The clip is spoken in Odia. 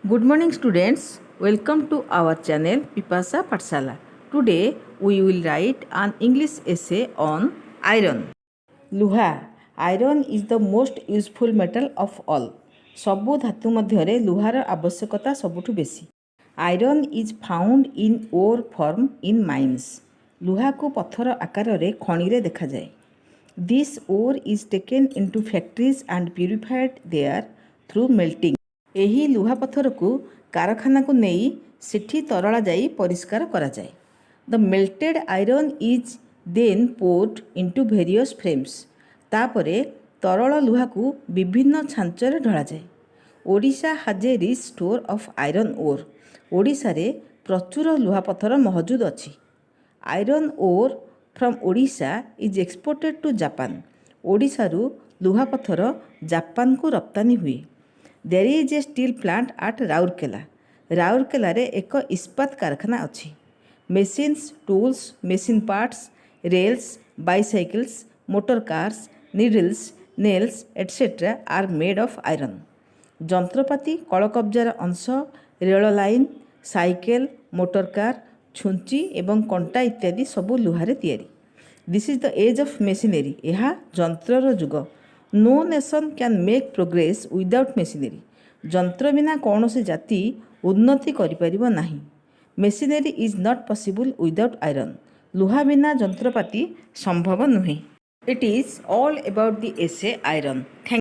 Good morning students, welcome to our channel Pipasa Pathshala. Today we will write an English essay on iron. Luha. Iron is the most useful metal of all. ସବୁ ଧାତୁ ମଧ୍ୟରେ ଲୁହାର ଆବଶ୍ୟକତା ସବୁଠୁ ବେଶୀ. Iron is found in ore form in mines. ଲୁହାକୁ ପଥର ଆକାରରେ ଖଣିରେ ଦେଖାଯାଏ. This ore is taken into factories and purified there through melting. ଏହି ଲୁହା ପଥରକୁ କାରଖାନାକୁ ନେଇ ସେଠି ତରଳା ଯାଇ ପରିଷ୍କାର କରାଯାଏ. The melted iron is then poured into various frames. ତାପରେ ତରଳ ଲୁହାକୁ ବିଭିନ୍ନ ଛାଞ୍ଚରେ ଢଳାଯାଏ. Odisha has a rich store of iron ore. ଓଡ଼ିଶାରେ ପ୍ରଚୁର ଲୁହାପଥର ମହଜୁଦ ଅଛି. Iron ore from Odisha is exported to Japan. ଓଡ଼ିଶାରୁ ଲୁହାପଥର ଜାପାନକୁ ରପ୍ତାନି ହୁଏ. There is a steel plant at Rourkela. ରାଉରକେଲାରେ ଏକ ଇସ୍ପାତ କାରଖାନା ଅଛି. Machines, tools, machine parts, rails, bicycles, motor cars, needles, nails, etc. are made of iron. ଯନ୍ତ୍ରପାତି, କଳକବ୍ଜାର ଅଂଶ, ରେଳ ଲାଇନ, ସାଇକେଲ, ମୋଟର କାର, ଛୁଞ୍ଚି ଏବଂ କଣ୍ଟା ଇତ୍ୟାଦି ସବୁ ଲୁହାରେ ତିଆରି. This is the age of machinery. ଏହା ଯନ୍ତ୍ରର ଯୁଗ. No nation can make progress without machinery. ଯନ୍ତ୍ର ବିନା କୌଣସି ଜାତି ଉନ୍ନତି କରିପାରିବ ନାହିଁ. Machinery is not possible without iron. ଲୁହା ବିନା ଯନ୍ତ୍ରପାତି ସମ୍ଭବ ନୁହେଁ. It is all about the essay iron. Thank